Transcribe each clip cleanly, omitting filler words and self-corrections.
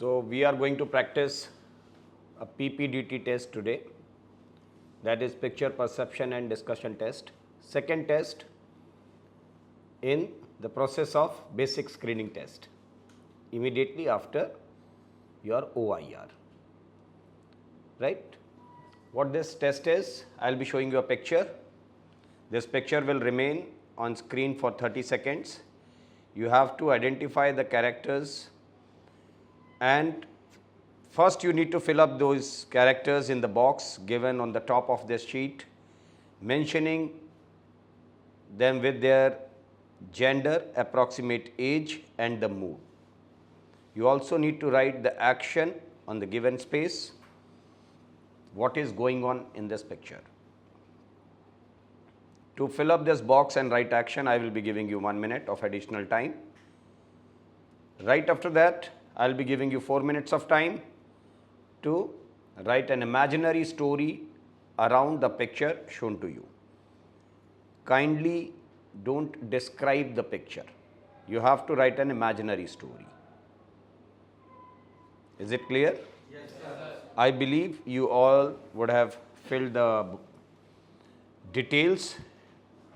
So we are going to practice a PPDT test today, that is picture perception and discussion test. Second test in the process of basic screening test immediately after your OIR, right? What this test is, I will be showing you a picture. This picture will remain on screen for 30 seconds. You have to identify the characters, and first you need to fill up those characters in the box given on the top of this sheet, mentioning them with their gender, approximate age and the mood. You also need to write the action on the given space, what is going on in this picture. To fill up this box and write action, I will be giving you 1 minute of additional time. Right after that, I will be giving you 4 minutes of time to write an imaginary story around the picture shown to you. Kindly don't describe the picture. You have to write an imaginary story. Is it clear? Yes, sir. I believe you all would have filled the details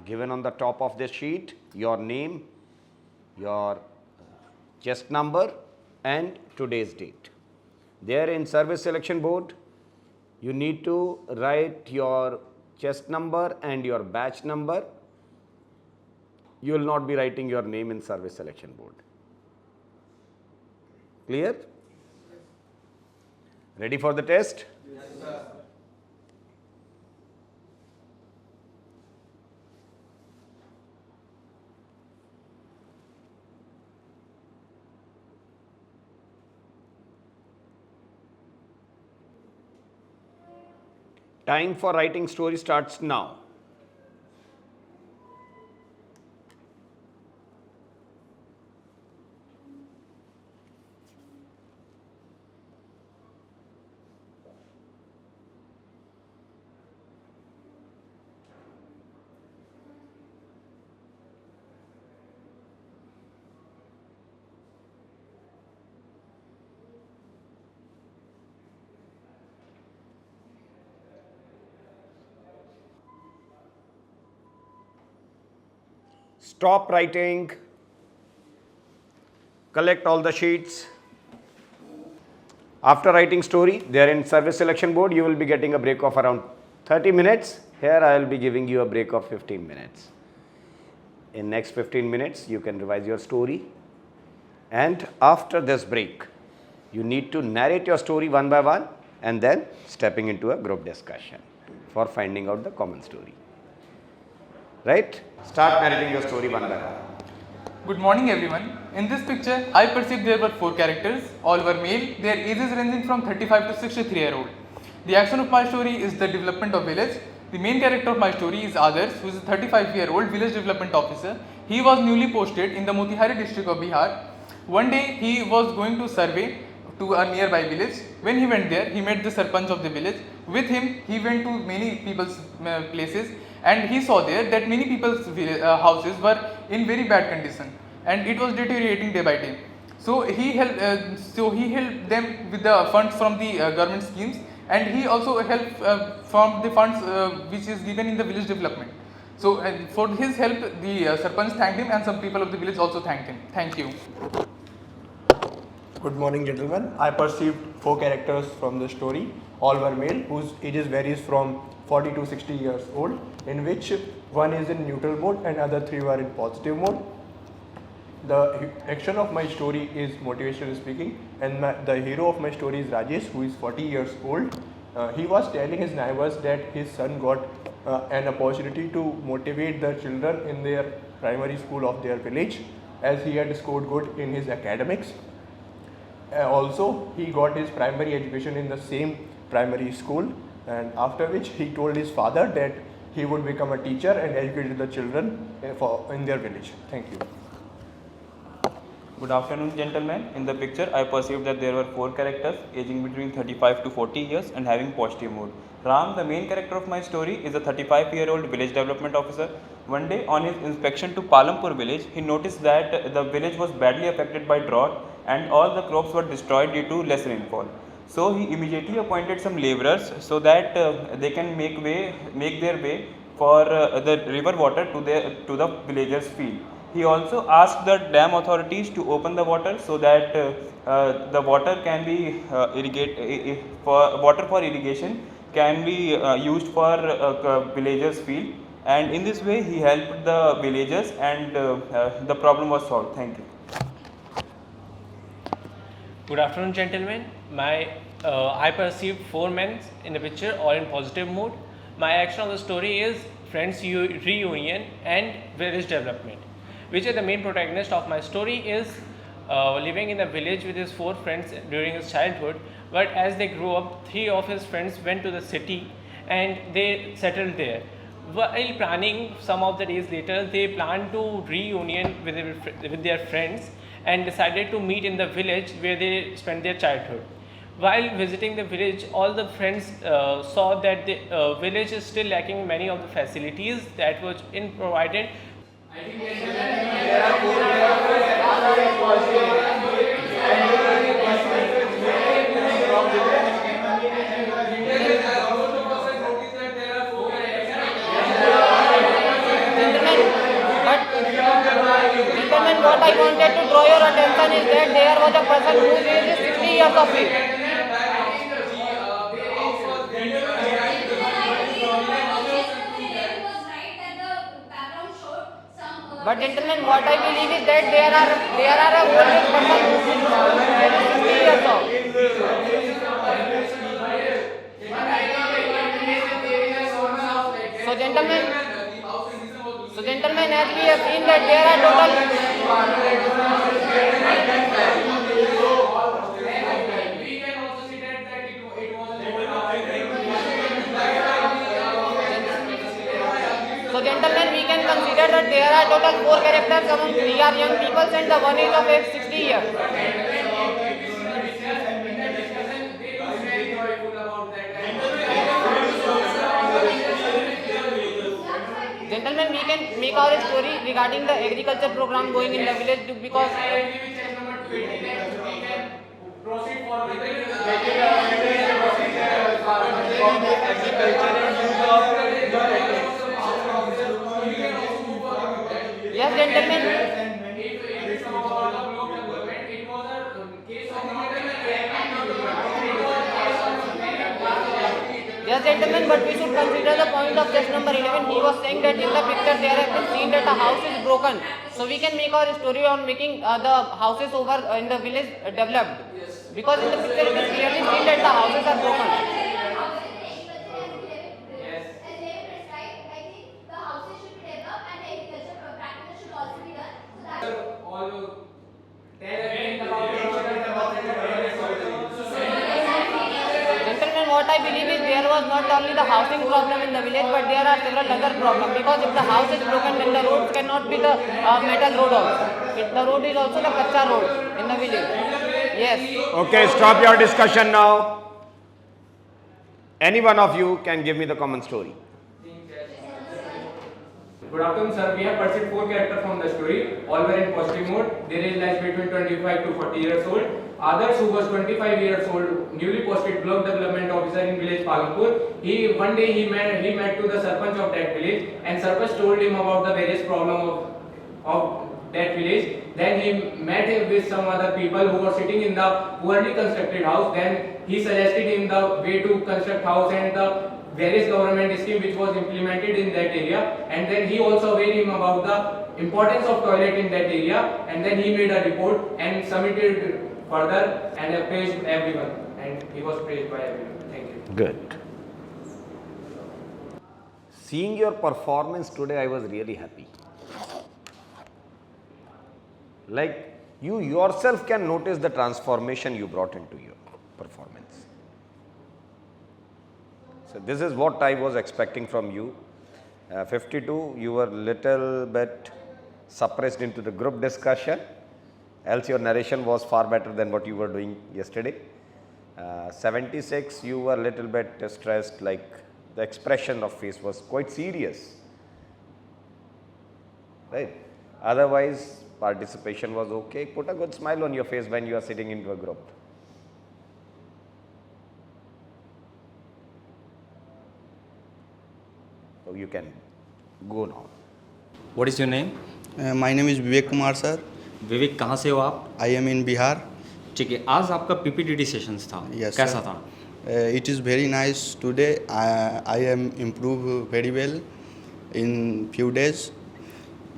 given on the top of this sheet, your name, your chest number and today's date. There in service selection board, you need to write your chest number and your batch number. You will not be writing your name in service selection board. Clear? Ready for the test? Yes, sir. Time for writing story starts now. Stop writing, collect all the sheets. After writing story, there in service selection board, you will be getting a break of around 30 minutes. Here I will be giving you a break of 15 minutes. In next 15 minutes, you can revise your story. And after this break, you need to narrate your story one by one and then stepping into a group discussion for finding out the common story. Right? Start narrating your story one by one. Good morning everyone. In this picture, I perceived there were 4 characters. All were male. Their ages ranging from 35 to 63-year-old. The action of my story is the development of village. The main character of my story is Adarsh, who is a 35-year-old village development officer. He was newly posted in the Motihari district of Bihar. One day, he was going to survey to a nearby village. When he went there, he met the Sarpanch of the village. With him, he went to many people's places, and he saw there that many people's houses were in very bad condition and it was deteriorating day by day. So he helped them with the funds from the government schemes, and he also helped from the funds which is given in the village development. So for his help, the Sarpanch thanked him and some people of the village also thanked him. Thank you. Good morning, gentlemen. I perceived 4 characters from the story. All were male, whose ages varies from 40 to 60 years old, in which one is in neutral mode and other 3 were in positive mode. The action of my story is motivational speaking, and the hero of my story is Rajesh, who is 40 years old. He was telling his neighbors that his son got an opportunity to motivate the children in their primary school of their village, as he had scored good in his academics. Also, he got his primary education in the same primary school, and after which he told his father that he would become a teacher and educate the children in their village. Thank you. Good afternoon, gentlemen. In the picture, I perceived that there were 4 characters aging between 35 to 40 years and having positive mood. Ram, the main character of my story, is a 35-year-old village development officer. One day, on his inspection to Palampur village, he noticed that the village was badly affected by drought and all the crops were destroyed due to less rainfall. So he immediately appointed some laborers so that they can make their way for the river water to the villagers' field. He also asked the dam authorities to open the water so that the water can be water for irrigation can be used for villagers' field, and in this way he helped the villagers, and the problem was solved. Thank you. Good afternoon, gentlemen. I perceived four men in the picture, all in positive mood. My action of the story is friends reunion and village development. Which is the main protagonist of my story is living in the village with his four friends during his childhood. But as they grew up, three of his friends went to the city and they settled there. While planning, some of the days later, they planned to reunion with their friends and decided to meet in the village where they spent their childhood. While visiting the village, all the friends saw that the village is still lacking many of the facilities that was provided. Gentlemen, what I wanted to draw your attention is that there was a person whose age is 60 years of age. But gentlemen, what I believe is that there are a old age person whose age is 60 years of. So gentlemen, as we have seen that there are we can consider that there are total four characters among three are young people and the one is of age 60 years. Gentlemen, we can make our story regarding the agriculture program going in the village because yes, gentlemen. Yes, gentlemen, but we should consider the point of test number 11. He was saying that in the picture there have been seen that the house is broken. So we can make our story on making the houses over in the village developed. Because in the picture it is clearly seen that the houses are broken. Gentlemen, what I believe is there was not only the housing problem in the village, but there are several other problems. Because if the house is broken, then the road cannot be the metal road also. The road is also the kacha road in the village. Yes. Okay, stop your discussion now. Any one of you can give me the common story. Good afternoon, sir. We have perceived four characters from the story. All were in positive mode. Their age lies between 25 to 40 years old. Others, who was 25 years old, newly posted block development officer in village Palampur. One day he met to the Sarpanch of that village, and Sarpanch told him about the various problems of that village. Then he met with some other people who were sitting in the poorly constructed house. Then he suggested him the way to construct house and the various government scheme which was implemented in that area, and then he also aware him about the importance of toilet in that area, and then he made a report and submitted further and praised everyone, and he was praised by everyone. Thank you. Good. Seeing your performance today, I was really happy. Like, you yourself can notice the transformation you brought into your performance. So this is what I was expecting from you. 52, you were little bit suppressed into the group discussion, else your narration was far better than what you were doing yesterday. 76, you were little bit stressed, like the expression of face was quite serious, right? Otherwise, participation was okay. Put a good smile on your face when you are sitting into a group. So you can go now. What is your name? My name is Vivek Kumar sir. विवेक, कहाँ से हो आप? I am in Bihar. ठीक है, आज आपका PPTT sessions था, Yes, कैसा sir. था? It is very nice today. I am improved very well in few days.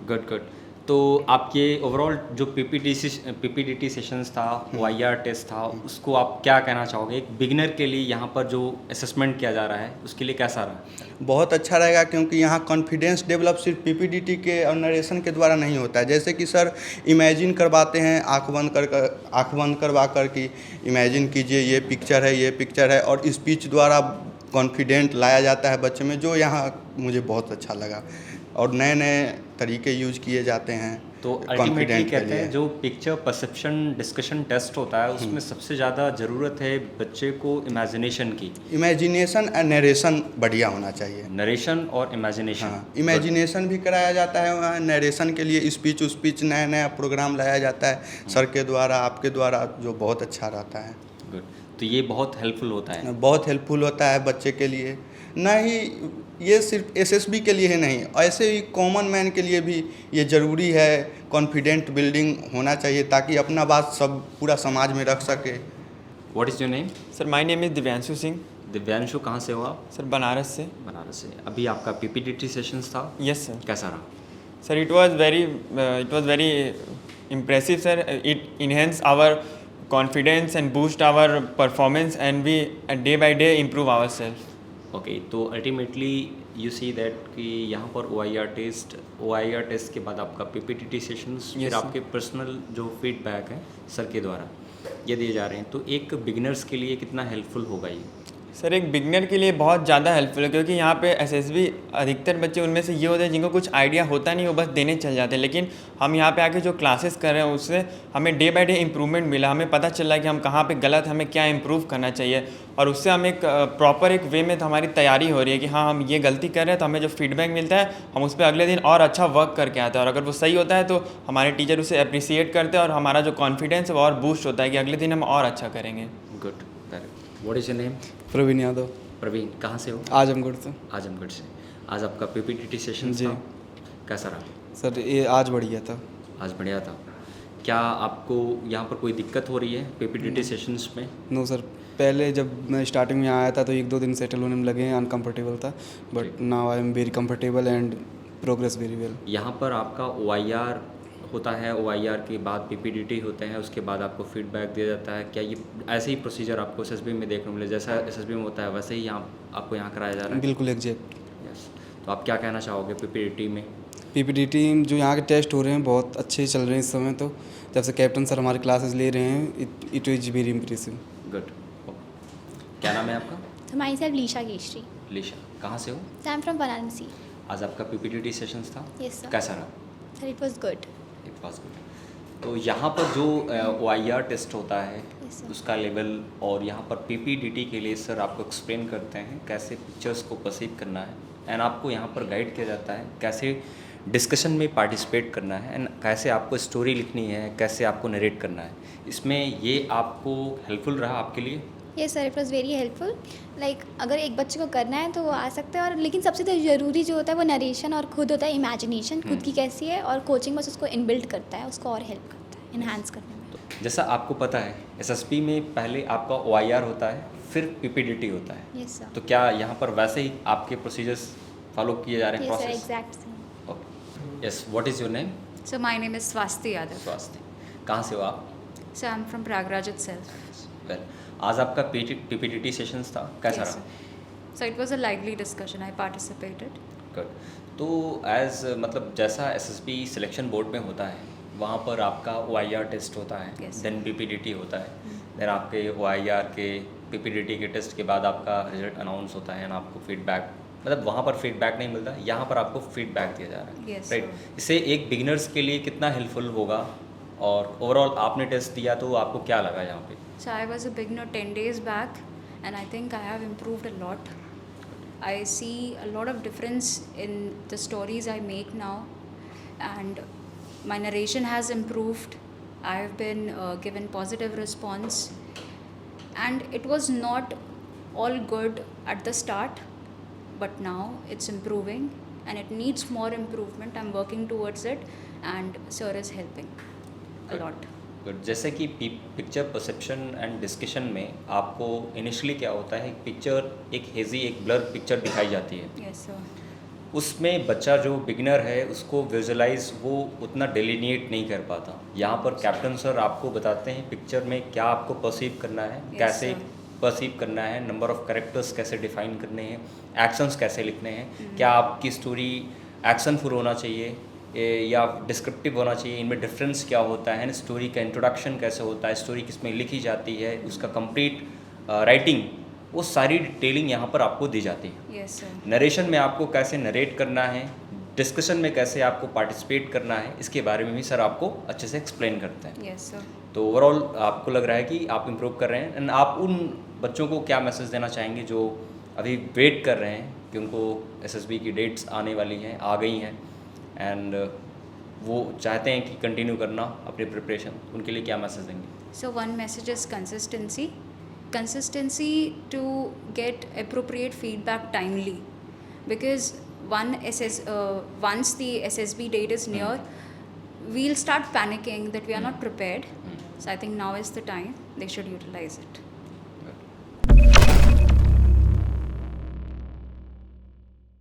Good good. तो आपके ओवरऑल जो PPTT सेशंस था, OIR टेस्ट था, उसको आप क्या कहना चाहोगे? एक बिगिनर के लिए यहाँ पर जो असेसमेंट किया जा रहा है उसके लिए कैसा रहा? बहुत अच्छा रहेगा क्योंकि यहाँ कॉन्फिडेंस डेवलप सिर्फ PPTT के और नरेशन के द्वारा नहीं होता है. जैसे कि सर इमेजिन करवाते हैं आँख बंद करवा कर कि इमेजिन कीजिए ये पिक्चर है और स्पीच द्वारा कॉन्फिडेंट लाया जाता है बच्चे में, जो यहाँ मुझे बहुत अच्छा लगा. और नए नए तरीके यूज किए जाते हैं. तो अल्टीमेटली कहते हैं जो पिक्चर परसेप्शन डिस्कशन टेस्ट होता है उसमें सबसे ज़्यादा ज़रूरत है बच्चे को इमेजिनेशन की. इमेजिनेशन और नरेशन बढ़िया होना चाहिए. नरेशन और इमेजिनेशन. हाँ, इमेजिनेशन भी कराया जाता है वहाँ. नरेशन के लिए स्पीच नया नया प्रोग्राम लाया जाता है सर के द्वारा, आपके द्वारा, जो बहुत अच्छा रहता है. गुड. तो ये बहुत हेल्पफुल होता है. बहुत हेल्पफुल होता है बच्चे के लिए. ना ही ये सिर्फ SSB के लिए ही नहीं, ऐसे ही कॉमन मैन के लिए भी ये ज़रूरी है. कॉन्फिडेंट बिल्डिंग होना चाहिए ताकि अपना बात सब पूरा समाज में रख सके. What is your name? Sir my name is Divyanshu Singh. Divyanshu, कहाँ से हो आप? सर बनारस से. बनारस से. अभी आपका PPTT सेशंस था? Yes sir. कैसा रहा? Sir it was very impressive sir. It enhance our confidence and boost our performance and we day by day improve ourselves. Okay. तो अल्टीमेटली यू सी दैट कि यहाँ पर OIR टेस्ट के बाद आपका PPTT सेशंस, फिर Yes, sir. आपके personal जो फीडबैक है सर के द्वारा ये दिए जा रहे हैं, तो एक बिगिनर्स के लिए कितना हेल्पफुल होगा ये? सर एक बिगनर के लिए बहुत ज़्यादा हेल्पफुल है क्योंकि यहाँ पे SSB अधिकतर बच्चे उनमें से ये होते हैं जिनको कुछ आइडिया होता नहीं, वो बस देने चल जाते हैं. लेकिन हम यहाँ पे आके जो क्लासेस कर रहे हैं उससे हमें डे बाय डे इम्प्रूवमेंट मिला. हमें पता चल रहा है कि हम कहाँ पे गलत, हमें क्या इम्प्रूव करना चाहिए और उससे हम एक प्रॉपर एक वे में हमारी तैयारी हो रही है कि हाँ हम ये गलती कर रहे हैं, तो हमें जो फीडबैक मिलता है हम उस पर अगले दिन और अच्छा वर्क करके आते हैं और अगर वो सही होता है तो हमारे टीचर उसे अप्रिसिएट करते हैं और हमारा जो कॉन्फिडेंस है वो और बूस्ट होता है कि अगले दिन हम और अच्छा करेंगे. Good. What is your name? Praveen Yadav. Praveen, कहाँ से हो? आजमगढ़ से. आजमगढ़ से. आज आपका PPTT सेशन जी. था, कैसा रहा? सर ये आज बढ़िया था. आज बढ़िया था. क्या आपको यहाँ पर कोई दिक्कत हो रही है PPTT सेशंस में? नो सर, पहले जब मैं स्टार्टिंग में आया था तो 1-2 दिन सेटल होने में लगे, अनकम्फर्टेबल था, but now I am very comfortable and progress very well. यहाँ पर आपका OIR होता है, OIR के बाद PPTT होते हैं, उसके बाद आपको फीडबैक दिया जाता है. क्या ये ऐसे ही प्रोसीजर आपको SSB में देखने को मिले? जैसा SSB में होता है वैसे ही आपको यहाँ कराया जा रहा है? बिल्कुल एग्जैक्ट. यस. तो आप क्या कहना चाहोगे PPTT में? PPTT जो यहाँ के टेस्ट हो रहे हैं बहुत अच्छे चल रहे हैं इस समय. तो जब से कैप्टन सर हमारी क्लासेस ले रहे हैं, it is very impressive. Good. क्या नाम है आपका? So myself Lisha Keshri. Lisha, कहाँ से हो? So I'm from Varanasi. आज आपका PPTT सेशंस था? Yes sir. कैसा रहा? Sir it was good. It was good. तो यहाँ पर जो OIR टेस्ट होता है Yes sir. उसका लेवल और यहाँ पर PPTT के लिए सर आपको एक्सप्लेन करते हैं कैसे पिक्चर्स को परसीव करना है एंड आपको यहाँ पर गाइड किया जाता है कैसे डिस्कशन में पार्टिसिपेट करना है एंड कैसे आपको स्टोरी लिखनी है, कैसे आपको नरेट करना है. इसमें ये आपको हेल्पफुल रहा आपके लिए? Yes sir, it was very helpful. Like अगर एक बच्चे को करना है तो वो आ सकता है, और लेकिन सबसे तो ज़रूरी जो होता है वो नरेशन और खुद होता है इमेजिनेशन खुद की कैसी है, और कोचिंग बस उसको इनबिल्ड करता है, उसको और हेल्प करता है इन्हांस करने में. जैसा आपको पता है SSB में पहले आपका OIR होता है फिर PPTT होता है. Yes sir. तो क्या यहाँ पर वैसे ही आपके प्रोसीजर्स फॉलो किए जा रहे हैं? Yes sir, process? exact same. Okay. Yes. What is your name? So my name is Swasti Yadav. स्वास्थ्य. कहाँ से हो आप? So I'm from Pragraj itself. Well. आज आपका PPTT सेशंस था, कैसा Yes, रहा? sir. So it was a lively discussion. I participated. Good. तो एज मतलब जैसा SSB सिलेक्शन बोर्ड में होता है वहाँ पर आपका OIR टेस्ट होता है, Yes. देन PPTT होता है, देन आपके OIR के PPTT के टेस्ट के बाद आपका रिजल्ट अनाउंस होता है एंड आपको फीडबैक, मतलब वहाँ पर फीडबैक नहीं मिलता, यहाँ पर आपको फीडबैक दिया जा रहा है. Yes, right. sir. इससे एक बिगिनर्स के लिए कितना हेल्पफुल होगा और ओवरऑल आपने टेस्ट दिया तो आपको क्या लगा यहाँ पे? So I was a beginner 10 days back, and I think I have improved a lot. I see a lot of difference in the stories I make now, and My narration has improved. I have been given positive response, and it was not all good at the start, but now it's improving and it needs more improvement. I'm working towards it, and sir is helping a lot. Good. जैसे कि picture perception and discussion में आपको initially क्या होता है, picture एक hazy, एक blur picture दिखाई जाती है. Yes sir. उसमें बच्चा जो बिगिनर है उसको विजुलाइज वो उतना डेलिनिएट नहीं कर पाता. यहाँ पर कैप्टन सर आपको बताते हैं पिक्चर में क्या आपको परसीव करना है, कैसे परसीव करना है, नंबर ऑफ कैरेक्टर्स कैसे डिफाइन करने हैं, एक्शंस कैसे लिखने हैं, क्या आपकी स्टोरी एक्शनफुल होना चाहिए या डिस्क्रिप्टिव होना चाहिए, इनमें डिफरेंस क्या होता है, स्टोरी का इंट्रोडक्शन कैसे होता है, स्टोरी किस में लिखी जाती है, उसका कंप्लीट राइटिंग, वो सारी डिटेलिंग यहाँ पर आपको दी जाती है. Yes sir. नरेशन में आपको कैसे नरेट करना है, डिस्कशन में कैसे आपको पार्टिसिपेट करना है, इसके बारे में भी सर आपको अच्छे से एक्सप्लेन करते हैं. Yes sir. तो ओवरऑल आपको लग रहा है कि आप इम्प्रूव कर रहे हैं. एंड आप उन बच्चों को क्या मैसेज देना चाहेंगे जो अभी वेट कर रहे हैं कि उनको SSB की डेट्स आने वाली हैं, आ गई हैं, एंड वो चाहते हैं कि कंटिन्यू करना अपनी प्रिपरेशन, उनके लिए क्या मैसेज देंगे? So one message is consistency to get appropriate feedback timely, because once the SSB date is near, we'll start panicking that we are not prepared. So I think now is the time they should utilize it.